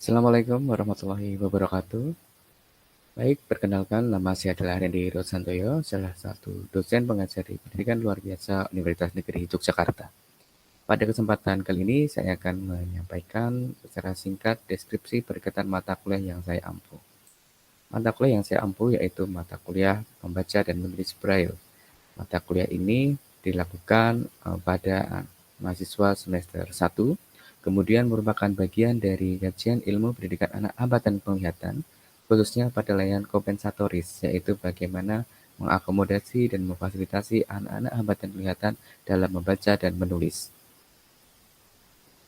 Assalamualaikum warahmatullahi wabarakatuh. Baik, perkenalkan nama saya adalah Randy Rosantoyo, salah satu dosen pengajar di Pendidikan Luar Biasa Universitas Negeri Yogyakarta. Pada kesempatan kali ini saya akan menyampaikan secara singkat deskripsi berkaitan mata kuliah yang saya ampu. Mata kuliah yang saya ampu yaitu mata kuliah membaca dan menulis Braille. Mata kuliah ini dilakukan pada mahasiswa semester 1, kemudian merupakan bagian dari kajian ilmu pendidikan anak hambatan penglihatan, khususnya pada layanan kompensatoris, yaitu bagaimana mengakomodasi dan memfasilitasi anak-anak hambatan penglihatan dalam membaca dan menulis.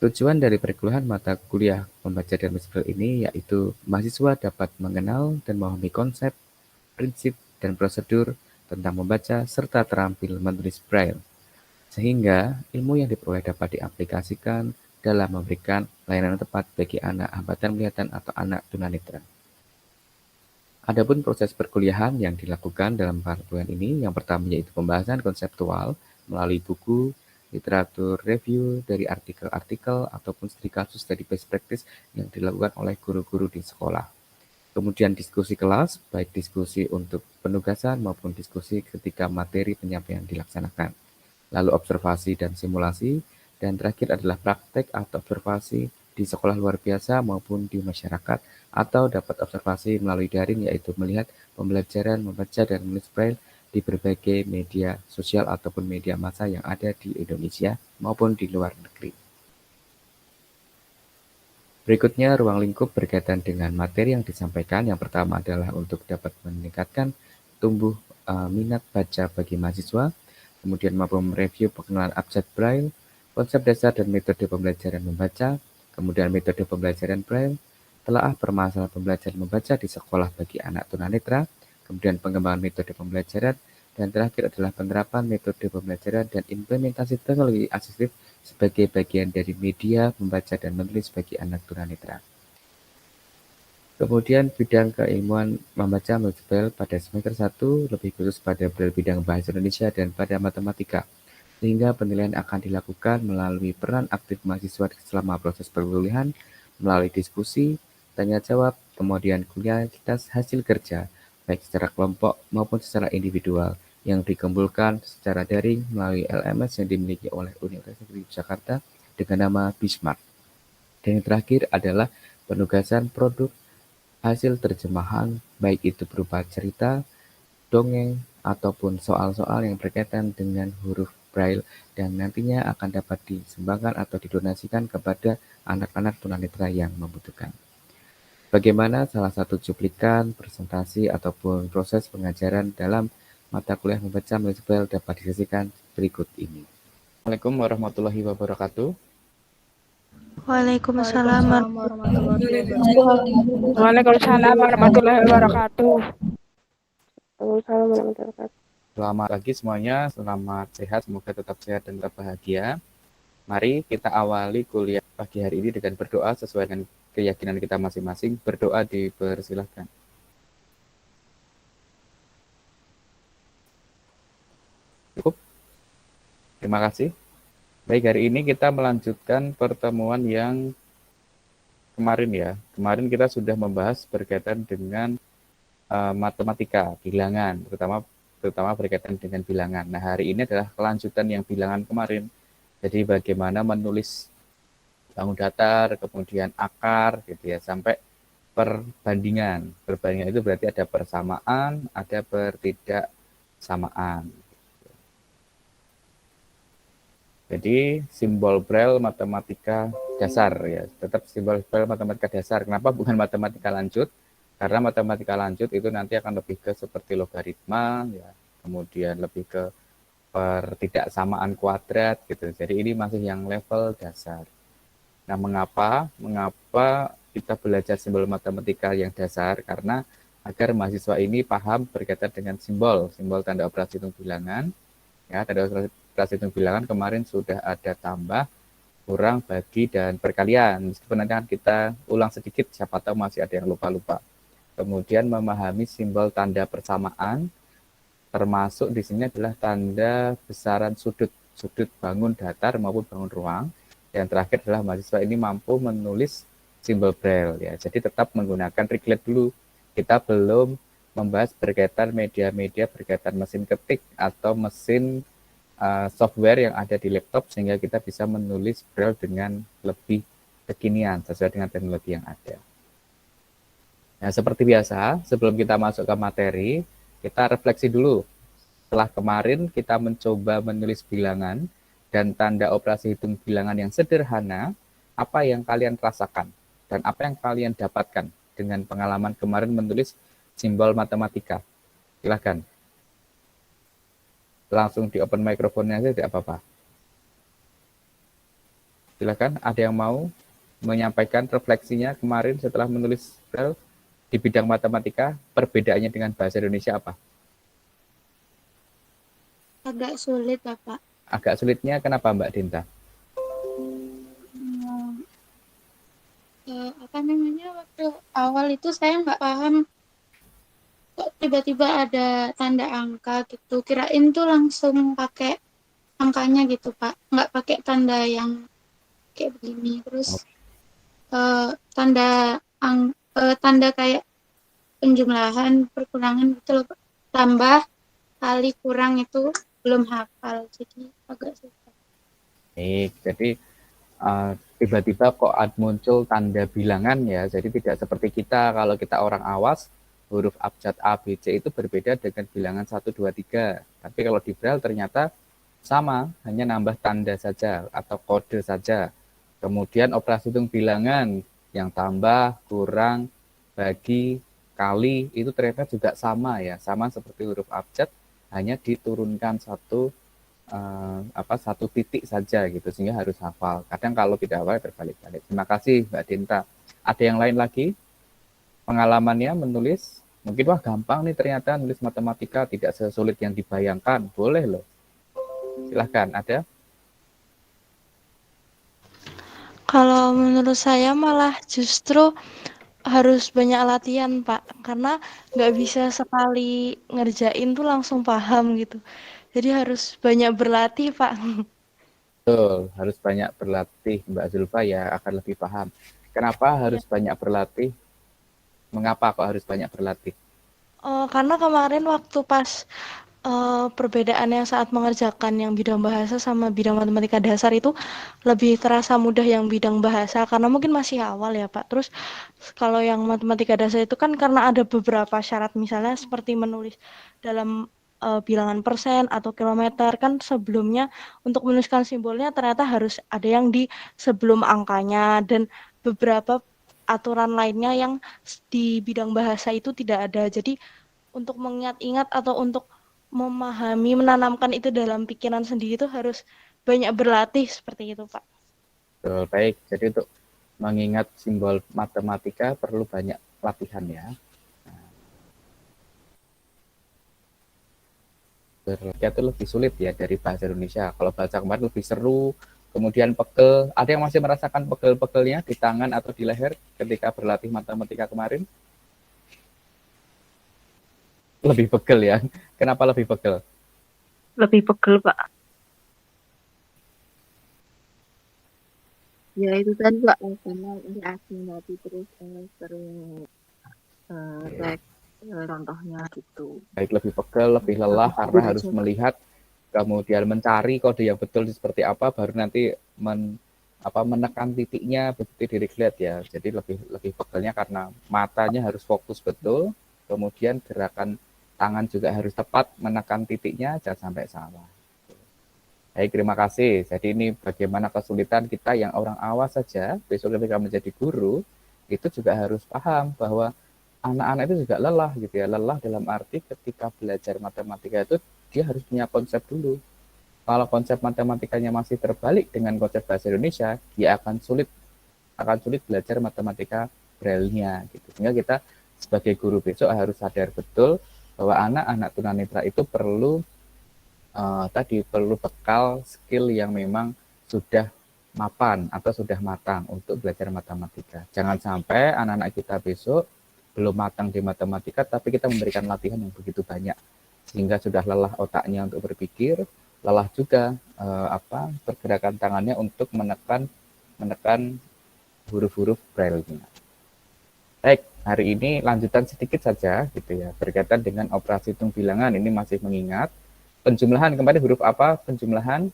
Tujuan dari perkuliahan mata kuliah membaca dan menulis Braille ini yaitu mahasiswa dapat mengenal dan memahami konsep, prinsip, dan prosedur tentang membaca serta terampil menulis Braille, sehingga ilmu yang diperoleh dapat diaplikasikan dalam memberikan layanan tepat bagi anak hambatan penglihatan atau anak tunanetra. Adapun proses perkuliahan yang dilakukan dalam perkuliahan ini, yang pertama yaitu pembahasan konseptual melalui buku, literatur review dari artikel-artikel ataupun studi kasus dari best practice yang dilakukan oleh guru-guru di sekolah. Kemudian diskusi kelas, baik diskusi untuk penugasan maupun diskusi ketika materi penyampaian dilaksanakan. Lalu observasi dan simulasi, dan terakhir adalah praktek atau observasi di sekolah luar biasa maupun di masyarakat, atau dapat observasi melalui daring yaitu melihat pembelajaran membaca dan menulis Braille di berbagai media sosial ataupun media massa yang ada di Indonesia maupun di luar negeri. Berikutnya, ruang lingkup berkaitan dengan materi yang disampaikan. Yang pertama adalah untuk dapat meningkatkan tumbuh minat baca bagi mahasiswa, kemudian mampu mereview pengenalan abjad Braille, konsep dasar dan metode pembelajaran membaca, kemudian metode pembelajaran Braille, telaah permasalahan pembelajaran membaca di sekolah bagi anak tunanetra, kemudian pengembangan metode pembelajaran, dan terakhir adalah penerapan metode pembelajaran dan implementasi teknologi asistif sebagai bagian dari media membaca dan menulis bagi anak tunanetra. Kemudian bidang keilmuan membaca menulis Braille pada semester 1 lebih khusus pada bidang bahasa Indonesia dan pada matematika, sehingga penilaian akan dilakukan melalui peran aktif mahasiswa selama proses perkuliahan, melalui diskusi, tanya jawab, kemudian kualitas hasil kerja, baik secara kelompok maupun secara individual, yang dikumpulkan secara daring melalui LMS yang dimiliki oleh Universitas Negeri Jakarta dengan nama Bismarck. Dan yang terakhir adalah penugasan produk hasil terjemahan, baik itu berupa cerita, dongeng, ataupun soal-soal yang berkaitan dengan huruf Braille dan nantinya akan dapat disumbangkan atau didonasikan kepada anak-anak tunanetra yang membutuhkan. Bagaimana salah satu cuplikan, presentasi, ataupun proses pengajaran dalam mata kuliah membaca menulis Braille dapat disaksikan berikut ini. Assalamualaikum warahmatullahi wabarakatuh. Waalaikumsalam Waalaikumsalam warahmatullahi wabarakatuh. Waalaikumsalam warahmatullahi wabarakatuh. Waalaikumsalam warahmatullahi wabarakatuh. Selamat pagi semuanya, selamat sehat, semoga tetap sehat dan tetap bahagia. Mari kita awali kuliah pagi hari ini dengan berdoa sesuai dengan keyakinan kita masing-masing. Berdoa dipersilahkan. Cukup? Terima kasih. Baik, hari ini kita melanjutkan pertemuan yang kemarin ya. Kemarin kita sudah membahas berkaitan dengan matematika, bilangan, terutama berkaitan dengan bilangan. Nah, hari ini adalah kelanjutan yang bilangan kemarin. Jadi bagaimana menulis bangun datar, kemudian akar, gitu ya, sampai perbandingan. Perbandingan itu berarti ada persamaan, ada pertidaksamaan. Jadi simbol Braille matematika dasar ya, tetap simbol Braille matematika dasar. Kenapa bukan matematika lanjut? Karena matematika lanjut itu nanti akan lebih ke seperti logaritma ya, kemudian lebih ke pertidaksamaan kuadrat gitu. Jadi ini masih yang level dasar. Nah, mengapa kita belajar simbol matematika yang dasar? Karena agar mahasiswa ini paham berkaitan dengan simbol tanda operasi hitung bilangan. Ya, tanda operasi hitung bilangan kemarin sudah ada tambah, kurang, bagi, dan perkalian. Meskipun nanti akan kita ulang sedikit, siapa tahu masih ada yang lupa-lupa. Kemudian memahami simbol tanda persamaan, termasuk di sini adalah tanda besaran sudut bangun datar maupun bangun ruang. Yang terakhir adalah mahasiswa ini mampu menulis simbol Braille ya. Jadi tetap menggunakan Triklet dulu. Kita belum membahas berkaitan media-media berkaitan mesin ketik atau mesin software yang ada di laptop sehingga kita bisa menulis Braille dengan lebih kekinian sesuai dengan teknologi yang ada. Nah, seperti biasa, sebelum kita masuk ke materi, kita refleksi dulu. Setelah kemarin kita mencoba menulis bilangan dan tanda operasi hitung bilangan yang sederhana, apa yang kalian rasakan dan apa yang kalian dapatkan dengan pengalaman kemarin menulis simbol matematika. Silakan. Langsung di open microphone-nya saja, tidak apa-apa. Silakan, ada yang mau menyampaikan refleksinya kemarin setelah menulis Braille di bidang matematika, perbedaannya dengan bahasa Indonesia apa? Agak sulit, Bapak. Agak sulitnya kenapa, Mbak Dinta? Apa namanya, waktu awal itu saya nggak paham kok tiba-tiba ada tanda angka gitu. Kirain tuh langsung pakai angkanya gitu, Pak. Nggak pakai tanda yang kayak begini. Terus tanda kayak penjumlahan, perkurangan gitu loh, Pak. Tambah, kali, kurang itu belum hafal. Jadi agak susah. Baik, jadi tiba-tiba kok muncul tanda bilangan ya, jadi tidak seperti kita, kalau kita orang awas, huruf abjad A, B, C itu berbeda dengan bilangan 1, 2, 3. Tapi kalau di Braille ternyata sama, hanya nambah tanda saja atau kode saja. Kemudian operasi hitung bilangan yang tambah, kurang, bagi, kali, itu ternyata juga sama ya, sama seperti huruf abjad, hanya diturunkan satu titik saja gitu sehingga harus hafal. Kadang kalau tidak hafal terbalik-balik. Terima kasih Mbak Dinta. Ada yang lain lagi pengalamannya menulis? Mungkin wah gampang nih ternyata nulis matematika, tidak sesulit yang dibayangkan. Boleh loh. Silahkan, ada? Kalau menurut saya malah justru harus banyak latihan, Pak. Karena nggak bisa sekali ngerjain tuh langsung paham gitu. Jadi harus banyak berlatih, Pak. Betul, harus banyak berlatih Mbak Zulfa ya akan lebih paham. Kenapa harus banyak berlatih? Mengapa kok harus banyak berlatih? Karena kemarin waktu pas perbedaannya saat mengerjakan yang bidang bahasa sama bidang matematika dasar itu lebih terasa mudah yang bidang bahasa karena mungkin masih awal ya Pak. Terus kalau yang matematika dasar itu kan karena ada beberapa syarat misalnya seperti menulis dalam bilangan persen atau kilometer kan sebelumnya untuk menuliskan simbolnya ternyata harus ada yang di sebelum angkanya dan beberapa aturan lainnya yang di bidang bahasa itu tidak ada. Jadi untuk mengingat-ingat atau untuk memahami, menanamkan itu dalam pikiran sendiri itu harus banyak berlatih seperti itu, Pak. Betul, baik. Jadi untuk mengingat simbol matematika perlu banyak latihan ya. Berlatih itu lebih sulit ya dari bahasa Indonesia. Kalau bahasa kemarin lebih seru, kemudian pegel. Ada yang masih merasakan pegel-pegelnya di tangan atau di leher ketika berlatih matematika kemarin? Lebih pegel ya. Kenapa lebih pegel? Lebih pegel, Pak. Ya itu tadi Pak, karena ini asing nanti terus sering cek contohnya gitu. Baik, lebih pegel, lebih lelah karena harus melihat, kemudian mencari kode yang betul seperti apa, baru nanti menekan titiknya begitu di Triklet ya. Jadi lebih pegelnya karena matanya harus fokus betul, kemudian gerakan tangan juga harus tepat menekan titiknya, jangan sampai salah. Baik, terima kasih. Jadi ini bagaimana kesulitan kita yang orang awas saja, besok ketika menjadi guru, itu juga harus paham bahwa anak-anak itu juga lelah gitu ya. Lelah dalam arti ketika belajar matematika itu dia harus punya konsep dulu. Kalau konsep matematikanya masih terbalik dengan konsep bahasa Indonesia, dia akan sulit belajar matematika Braille-nya gitu. Sehingga kita sebagai guru besok harus sadar betul bahwa anak-anak tunanetra itu perlu bekal skill yang memang sudah mapan atau sudah matang untuk belajar matematika. Jangan sampai anak-anak kita besok belum matang di matematika, tapi kita memberikan latihan yang begitu banyak sehingga sudah lelah otaknya untuk berpikir, lelah juga pergerakan tangannya untuk menekan huruf-huruf Braille-nya. Baik, hari ini lanjutan sedikit saja gitu ya, berkaitan dengan operasi hitung bilangan. Ini masih mengingat penjumlahan, kemarin huruf apa? Penjumlahan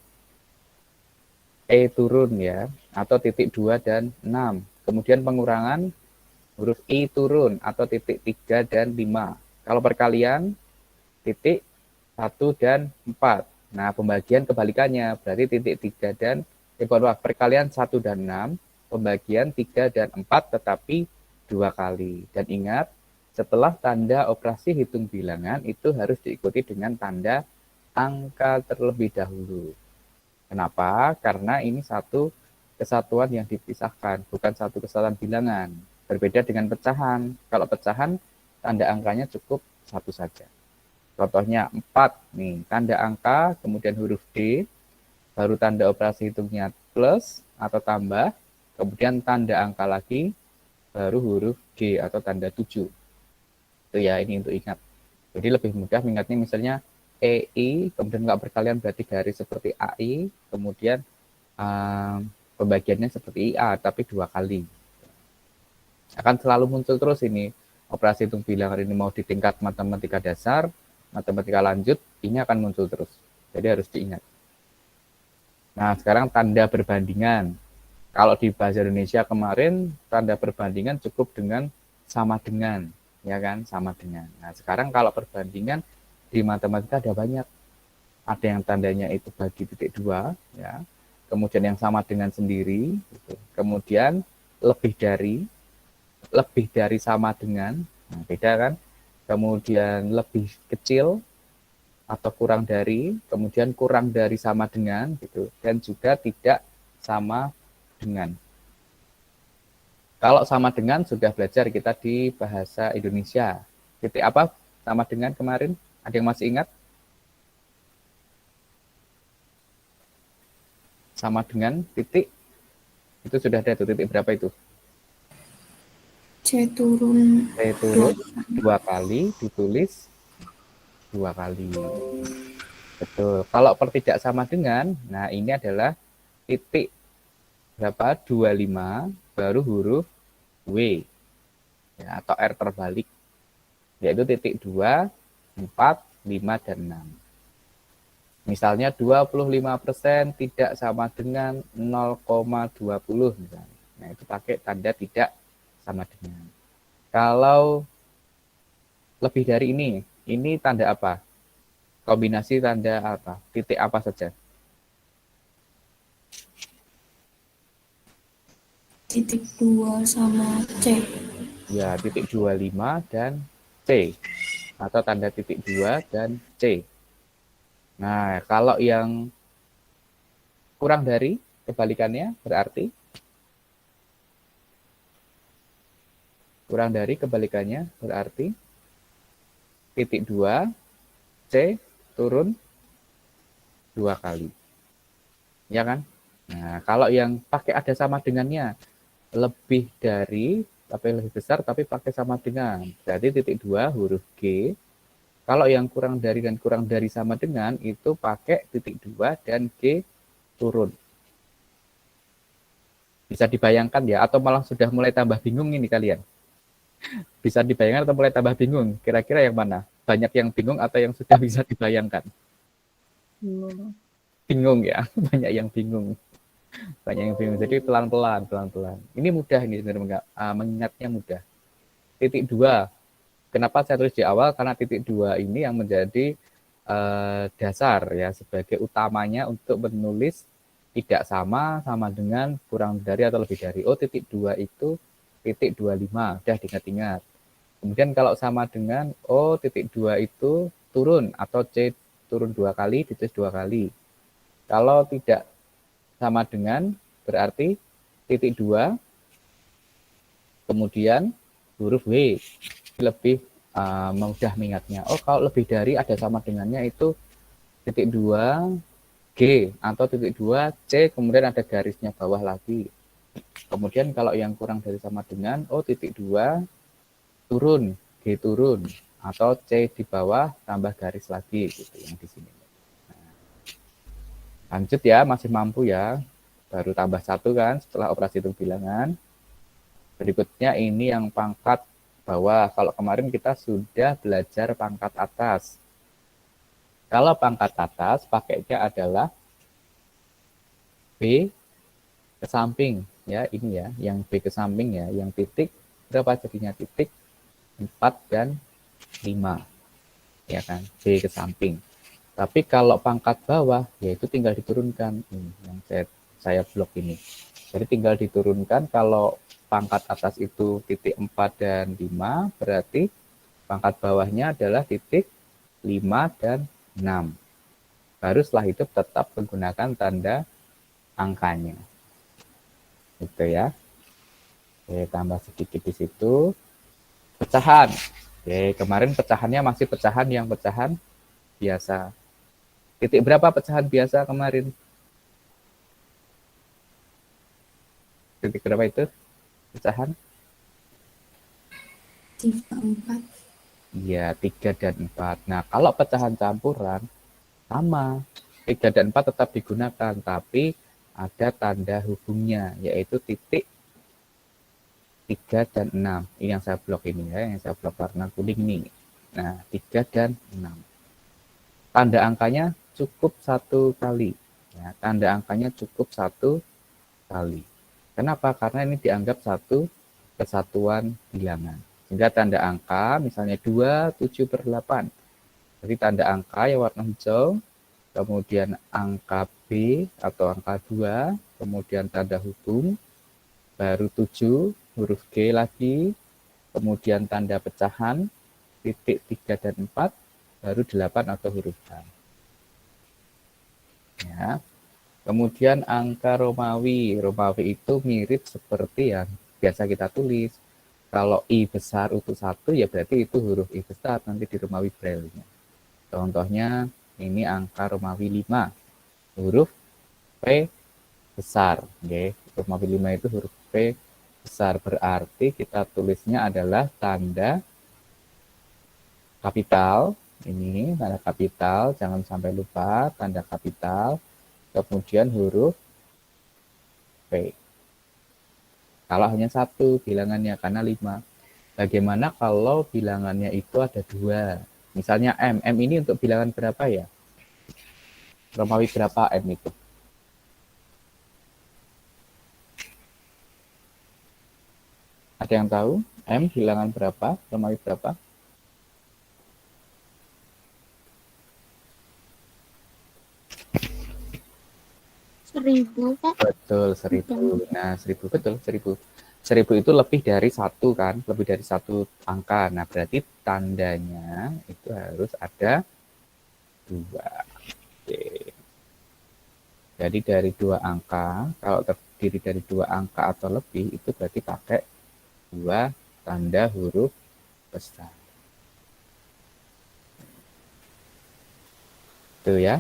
E turun ya, atau titik 2 dan 6. Kemudian pengurangan huruf I turun atau titik 3 dan 5. Kalau perkalian titik 1 dan 4. Nah, pembagian kebalikannya, berarti titik 3 dan perkalian 1 dan 6, pembagian 3 dan 4 tetapi 2 kali. Dan ingat, setelah tanda operasi hitung bilangan itu harus diikuti dengan tanda angka terlebih dahulu. Kenapa? Karena ini satu kesatuan yang dipisahkan, bukan satu kesatuan bilangan. Berbeda dengan pecahan. Kalau pecahan, tanda angkanya cukup satu saja. Contohnya 4, nih, tanda angka, kemudian huruf D, baru tanda operasi hitungnya plus atau tambah, kemudian tanda angka lagi, baru huruf G atau tanda 7. Itu ya, ini untuk ingat. Jadi lebih mudah mengingatnya misalnya EI, kemudian nggak berkalian berarti garis seperti AI, kemudian pembagiannya seperti IA, tapi 2 kali. Akan selalu muncul terus ini, operasi hitung bilangan ini mau di tingkat matematika dasar, matematika lanjut, ini akan muncul terus. Jadi harus diingat. Nah, sekarang tanda perbandingan. Kalau di bahasa Indonesia kemarin, tanda perbandingan cukup dengan sama dengan, ya kan, sama dengan. Nah, sekarang kalau perbandingan di matematika ada banyak. Ada yang tandanya itu bagi titik 2, ya. Kemudian yang sama dengan sendiri, gitu. Kemudian lebih dari sama dengan, nah, beda kan. Kemudian lebih kecil atau kurang dari, kemudian kurang dari sama dengan, gitu. Dan juga tidak sama dengan. Kalau sama dengan sudah belajar kita di bahasa Indonesia. Titik apa sama dengan kemarin? Ada yang masih ingat? Sama dengan titik. Itu sudah ada tuh, titik berapa itu? C turun C turun 2 kali, ditulis 2 kali. Betul. Kalau per tidak sama dengan, nah ini adalah titik berapa? 25 baru huruf W ya, atau R terbalik, yaitu titik 2, 4, 5, dan 6. Misalnya 25% tidak sama dengan 0,20 misalnya. Nah, itu pakai tanda tidak sama dengan. Kalau lebih dari ini tanda apa? Kombinasi tanda apa? Titik apa saja? titik 2 sama C. Ya, titik 25 dan C. Atau tanda titik 2 dan C. Nah, kalau yang kurang dari, kebalikannya berarti kurang dari kebalikannya berarti titik 2, C turun 2 kali. Ya kan? Nah, kalau yang pakai ada sama dengannya, lebih dari, tapi lebih besar, tapi pakai sama dengan. Berarti titik 2 huruf G. Kalau yang kurang dari dan kurang dari sama dengan, itu pakai titik 2 dan G turun. Bisa dibayangkan ya, atau malah sudah mulai tambah bingung ini kalian? Bisa dibayangkan atau mulai tambah bingung? Kira-kira yang mana? Banyak yang bingung atau yang sudah bisa dibayangkan? Bingung ya, banyak yang bingung. Jadi pelan-pelan. Ini mudah ini sebenarnya, mengingatnya mudah. Titik 2. Kenapa saya tulis di awal? Karena titik 2 ini yang menjadi dasar ya, sebagai utamanya untuk menulis tidak sama, sama dengan, kurang dari atau lebih dari. Oh, titik 2 itu titik 25, udah diingat-ingat. Kemudian kalau sama dengan, oh titik 2 itu turun atau C turun 2 kali, ditulis 2 kali. Kalau tidak sama dengan berarti titik 2, kemudian huruf W, lebih mudah mengingatnya. Oh, kalau lebih dari ada sama dengannya itu titik 2 G atau titik 2 C, kemudian ada garisnya bawah lagi. Kemudian kalau yang kurang dari sama dengan, oh titik 2 turun, G turun, atau C di bawah tambah garis lagi gitu yang di sini. Lanjut ya, masih mampu ya. Baru tambah 1 kan setelah operasi hitung bilangan. Berikutnya ini yang pangkat bawah. Kalau kemarin kita sudah belajar pangkat atas. Kalau pangkat atas pakainya adalah B ke samping ya, ini ya, yang B ke samping ya, yang titik berapa jadinya? Titik 4 dan 5. Ya kan? B ke samping. Tapi kalau pangkat bawah yaitu tinggal diturunkan. Ini yang saya blok ini. Jadi tinggal diturunkan. Kalau pangkat atas itu titik 4 dan 5, berarti pangkat bawahnya adalah titik 5 dan 6. Baru setelah itu tetap menggunakan tanda angkanya. Gitu ya. Oke, tambah sedikit di situ. Pecahan. Oke, kemarin pecahannya masih pecahan biasa. Titik berapa pecahan biasa kemarin? Titik berapa itu pecahan? 3, 4. Iya, 3 dan 4. Nah, kalau pecahan campuran, sama. 3 dan 4 tetap digunakan, tapi ada tanda hubungnya, yaitu titik 3 dan 6. Ini yang saya blok ini ya, yang saya blok warna kuning nih. Nah, 3 dan 6. Tanda angkanya cukup 1 kali. Ya, tanda angkanya cukup 1 kali. Kenapa? Karena ini dianggap satu kesatuan bilangan. Sehingga tanda angka misalnya 2, 7 per 8. Jadi tanda angka yang warna hijau, kemudian angka B atau angka 2, kemudian tanda hubung, baru 7, huruf G lagi, kemudian tanda pecahan, titik 3 dan 4, baru 8 atau huruf H. Ya. Kemudian angka Romawi. Romawi itu mirip seperti yang biasa kita tulis. Kalau I besar utuh 1, ya berarti itu huruf I besar nanti di Romawi Braille-nya. Contohnya ini angka Romawi 5. Huruf P besar. Okay. Romawi 5 itu huruf P besar. Berarti kita tulisnya adalah tanda kapital. Ini tanda kapital, jangan sampai lupa tanda kapital. Kemudian huruf P. Kalau hanya 1 bilangannya, karena 5. Bagaimana kalau bilangannya itu ada 2? Misalnya M. M ini untuk bilangan berapa ya? Romawi berapa M itu? Ada yang tahu? M bilangan berapa? Romawi berapa? Seribu, Pak. Betul, 1000. Nah, 1000 betul, 1000. 1000 itu lebih dari 1 kan, lebih dari 1 angka. Nah, berarti tandanya itu harus ada 2. Oke. Jadi dari 2 angka, kalau terdiri dari 2 angka atau lebih, itu berarti pakai 2 tanda huruf besar. Itu ya.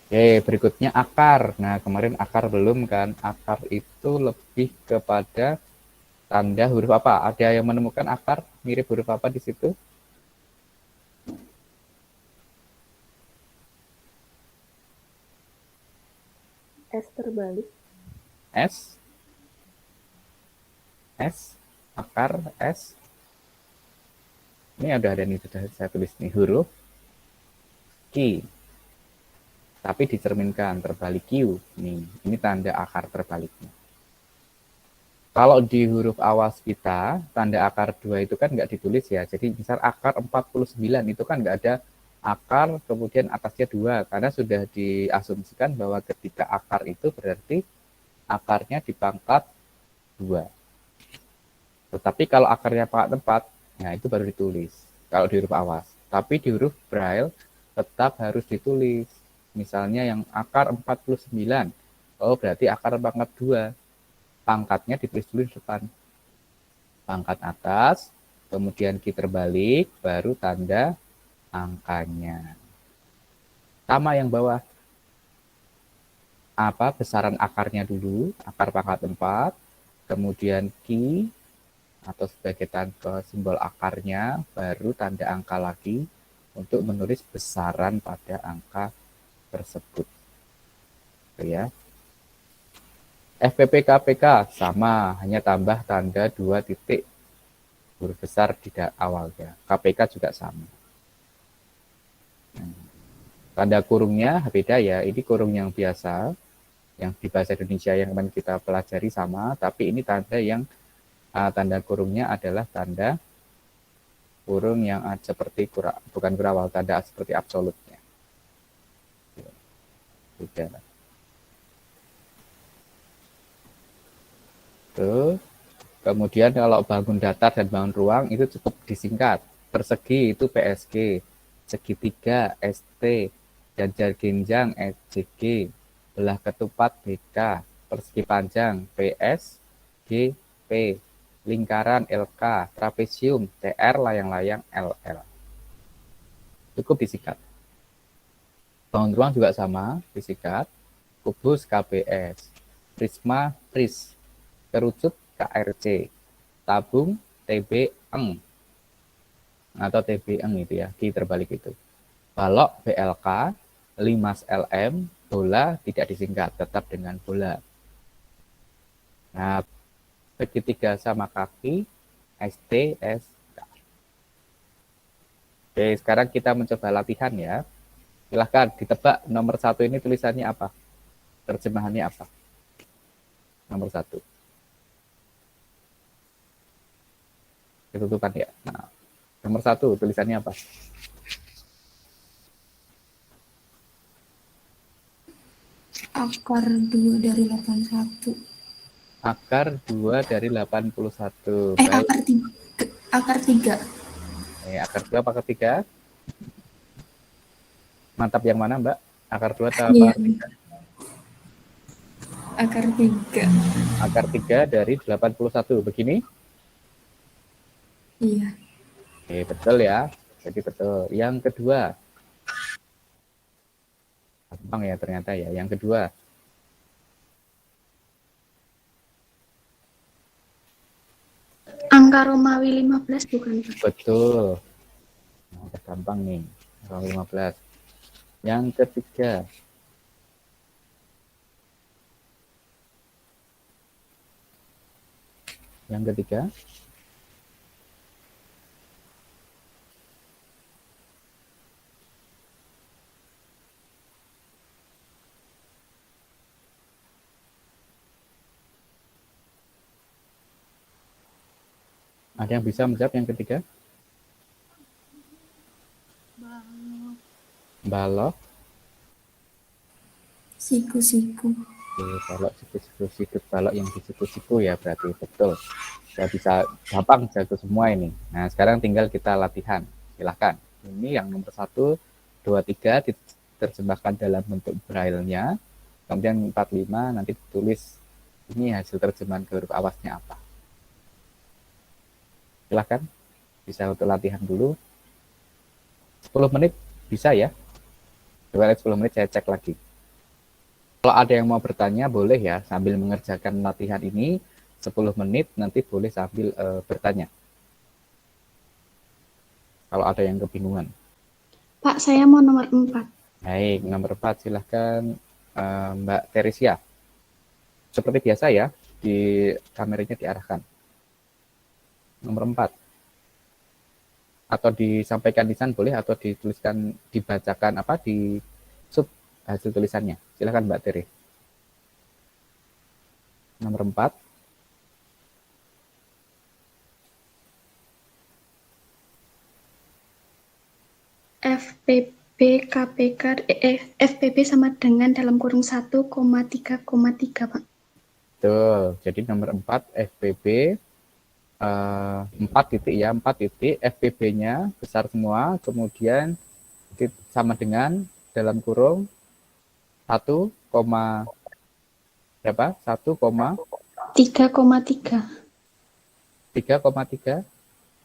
Oke, berikutnya akar. Nah, kemarin akar belum kan? Akar itu lebih kepada tanda huruf apa? Ada yang menemukan akar mirip huruf apa di situ? S terbalik. S? S? Akar S? Ini udah ada nih, sudah saya tulis nih, huruf Q. Tapi dicerminkan terbalik Q. Nih, ini tanda akar terbaliknya. Kalau di huruf awas kita, tanda akar 2 itu kan nggak ditulis ya. Jadi misal akar 49 itu kan nggak ada akar, kemudian atasnya 2. Karena sudah diasumsikan bahwa ketika akar itu berarti akarnya di pangkat 2. Tetapi kalau akarnya pangkat 4, nah itu baru ditulis. Kalau di huruf awas. Tapi di huruf Braille tetap harus ditulis. Misalnya yang akar 49. Oh, berarti akar pangkat 2. Pangkatnya ditulis dulu di depan. Pangkat atas, kemudian Q terbalik, baru tanda angkanya. Sama yang bawah. Apa? Besaran akarnya dulu, akar pangkat 4, kemudian Q, atau sebagai tanda simbol akarnya, baru tanda angka lagi, untuk menulis besaran pada angka tersebut. Oke ya. FPP KPK sama, hanya tambah tanda 2 titik huruf besar di awalnya. KPK juga sama. Tanda kurungnya beda ya, ini kurung yang biasa, yang di bahasa Indonesia yang kemarin kita pelajari sama, tapi ini tanda yang tanda kurungnya adalah tanda kurung yang seperti bukan kurawal, tanda seperti absolutnya. Beda. Tuh. Kemudian kalau bangun datar dan bangun ruang itu cukup disingkat. Persegi itu PSG, segitiga ST, jajar genjang SJG, belah ketupat BK, persegi panjang PS, GP, lingkaran LK, trapesium TR, layang-layang LL. Cukup disingkat. Bangun ruang juga sama, disingkat. Kubus KBS, prisma PRIS, kerucut KRC, tabung TB eng atau TB eng itu ya, ki terbalik itu. Balok BLK, limas LM, bola tidak disingkat, tetap dengan bola. Nah, segitiga sama kaki ST SK. Oke, sekarang kita mencoba latihan ya. Silahkan ditebak nomor 1 ini tulisannya apa? Terjemahannya apa? Nomor 1. Ketutupan ya. Nah, nomor 1 tulisannya apa? Akar 2 dari 81. Akar 2 dari 81. Akar Baik. 3. Akar 3. Akar 2 apa akar 3? Mantap yang mana, Mbak? Akar 2 atau Iya. akar 3? Akar 3. Akar 3 dari 81. Begini? Iya. Oke, betul ya. Jadi betul. Yang kedua. Gampang ya ternyata ya. Yang kedua. Angka Romawi 15 bukan, Pak? Betul. Nah, udah gampang nih. Romawi 15. Yang ketiga. Yang ketiga. Ada yang bisa menjawab yang ketiga? Balok. Siku-siku. Oke, balok siku-siku, balok yang di siku-siku ya berarti betul. Sudah bisa gampang jago semua ini. Nah, sekarang tinggal kita latihan. Silahkan. Ini yang nomor 1, 2, 3 diterjemahkan dalam bentuk braille-nya. Kemudian 4, 5 nanti ditulis ini hasil terjemahan ke huruf awasnya apa. Silahkan. Bisa untuk latihan dulu. 10 menit bisa ya. Coba 10 menit saya cek lagi. Kalau ada yang mau bertanya boleh ya sambil mengerjakan latihan ini 10 menit nanti boleh sambil bertanya. Kalau ada yang kebingungan. Pak, saya mau nomor 4. Baik, nomor 4 silahkan Mbak Teresia. Seperti biasa ya, di kameranya diarahkan. Nomor 4. Atau disampaikan lisan boleh atau dituliskan, dibacakan apa di sub hasil tulisannya. Silahkan Mbak Tere. Nomor 4. FPP sama dengan dalam kurung 1,3,3, Pak. Betul. Jadi nomor 4 FPP 4 titik ya, 4 titik FPB-nya besar semua, kemudian sama dengan dalam kurung 1, berapa? 3,3. 3,3.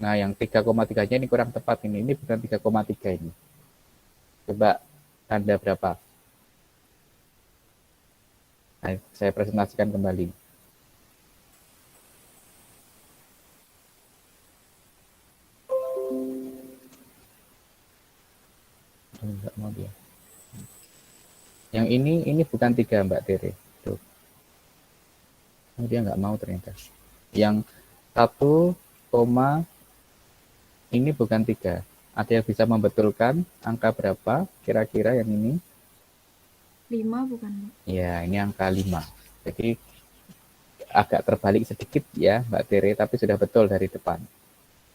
Nah, yang 3,3-nya ini kurang tepat ini. Ini bukan 3,3 ini. Coba tanda berapa? Nah, saya presentasikan kembali. Enggak mau dia. Yang ini bukan 3 Mbak Tere. Tuh. Oh, dia nggak mau ternyata. Yang 1, ini bukan 3. Ada yang bisa membetulkan angka berapa kira-kira yang ini? 5 bukan, Mbak? Ya, ini angka 5. Jadi agak terbalik sedikit ya Mbak Tere, tapi sudah betul dari depan.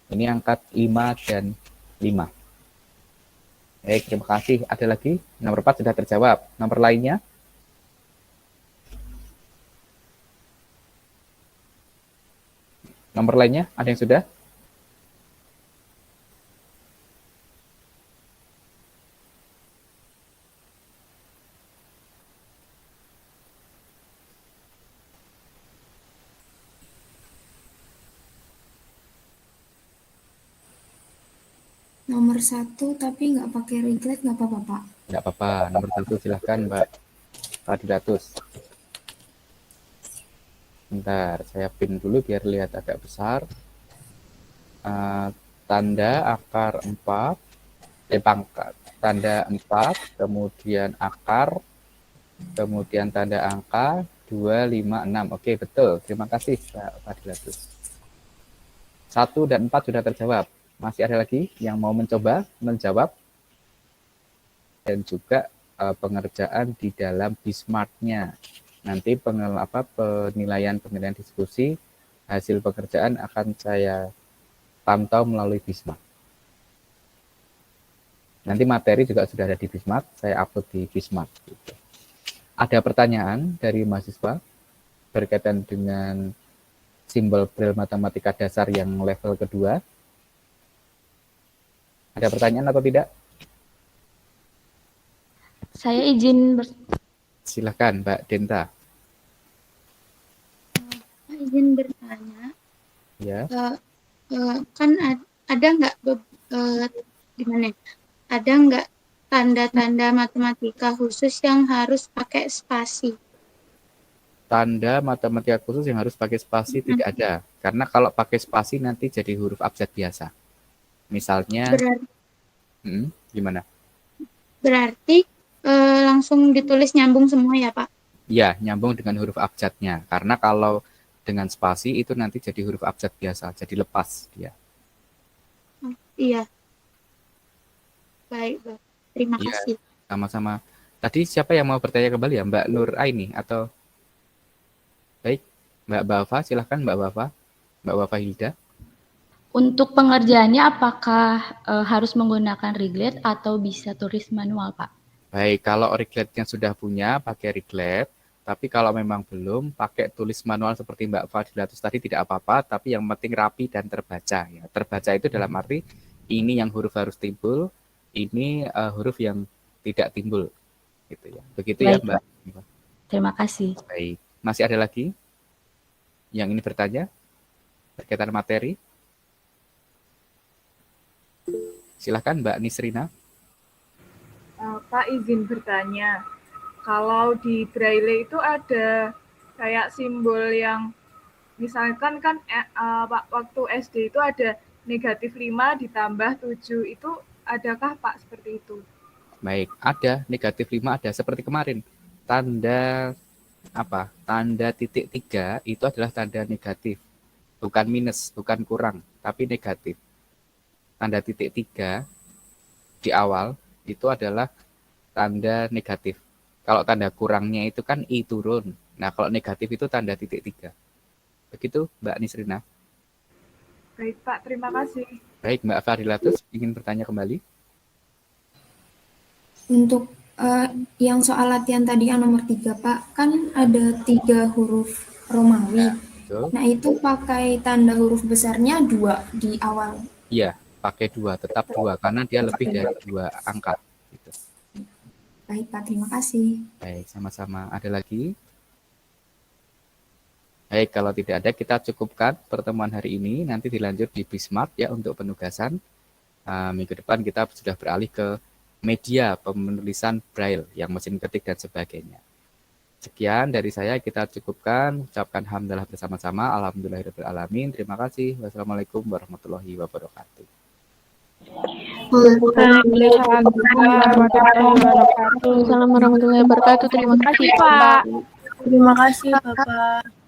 Ini angka 5 dan 5. Baik, terima kasih. Ada lagi? Nomor 4 sudah terjawab. Nomor lainnya? Nomor lainnya ada yang sudah? Nomor 1 tapi nggak pakai reglet nggak apa-apa, Pak? Nggak apa-apa. Nomor 1 silahkan Mbak Fadilatus. Bentar, saya pin dulu biar lihat agak besar. Tanda akar 4, pangkat. Tanda 4, kemudian akar, kemudian tanda angka 2, 5, 6. Oke, betul. Terima kasih Mbak Fadilatus. 1 dan 4 sudah terjawab. Masih ada lagi yang mau mencoba menjawab? Dan juga pengerjaan di dalam Bismart-nya. Nanti penilaian diskusi, hasil pekerjaan akan saya pantau melalui Bismart. Nanti materi juga sudah ada di Bismart, saya upload di Bismart. Gitu. Ada pertanyaan dari mahasiswa berkaitan dengan simbol Braille matematika dasar yang level kedua? Ada pertanyaan atau tidak? Saya izin Silakan Mbak Denta. Izin bertanya, Ya. kan ada nggak gimana? Ada nggak tanda-tanda matematika khusus yang harus pakai spasi? Tanda matematika khusus yang harus pakai spasi tidak ada. Karena kalau pakai spasi nanti jadi huruf abjad biasa. Misalnya, gimana? Berarti langsung ditulis nyambung semua ya, Pak? Ya, nyambung dengan huruf abjadnya. Karena kalau dengan spasi itu nanti jadi huruf abjad biasa, jadi lepas dia. Oh, iya. Baik, Pak. Terima Iya, kasih. sama-sama. Tadi siapa yang mau bertanya kembali ya? Mbak Nur Aini atau? Baik, Mbak Bafa, silahkan Mbak Bafa. Mbak Bafa Hilda. untuk pengerjaannya apakah harus menggunakan reglet atau bisa tulis manual, Pak? Baik, kalau regletnya sudah punya, pakai reglet. Tapi kalau memang belum, pakai tulis manual seperti Mbak Fadilatus tadi tidak apa-apa, tapi yang penting rapi dan terbaca. Ya. Terbaca itu dalam arti ini yang huruf harus timbul, ini huruf yang tidak timbul. Gitu ya. Begitu ya, Baik, Mbak. Terima kasih. Baik, masih ada lagi yang ini bertanya berkaitan materi? Silakan Mbak Nisrina. Pak izin bertanya, kalau di Braille itu ada kayak simbol yang misalkan kan waktu SD itu ada -5 ditambah 7, itu adakah Pak seperti itu? Baik, ada -5 ada seperti kemarin. Tanda Tanda titik 3 itu adalah tanda negatif. Bukan minus, bukan kurang, tapi negatif. Tanda titik 3 di awal itu adalah tanda negatif. Kalau tanda kurangnya itu kan I turun. Nah, kalau negatif itu tanda titik 3. Begitu, Mbak Nisrina. Baik, Pak. Terima kasih. Baik, Mbak Fadilatus ingin bertanya kembali. Untuk yang soal latihan tadi yang nomor 3, Pak, kan ada 3 huruf Romawi. Ya, betul. Nah, itu pakai tanda huruf besarnya 2 di awal. Iya, pakai 2, tetap 2, karena dia lebih dari 2 angka. Gitu. Baik, Pak. Terima kasih. Baik, sama-sama. Ada lagi? Baik, kalau tidak ada, kita cukupkan pertemuan hari ini. Nanti dilanjut di Bismart ya untuk penugasan. Minggu depan kita sudah beralih ke media penulisan Braille, yang mesin ketik dan sebagainya. Sekian dari saya, kita cukupkan. Ucapkan alhamdulillah bersama-sama. Alhamdulillahirrahmanirrahim. Terima kasih. Wassalamualaikum warahmatullahi wabarakatuh. Waalaikumsalam warahmatullahi wabarakatuh. Assalamualaikum warahmatullahi wabarakatuh. Terima kasih, Pak. Terima kasih, Bapak.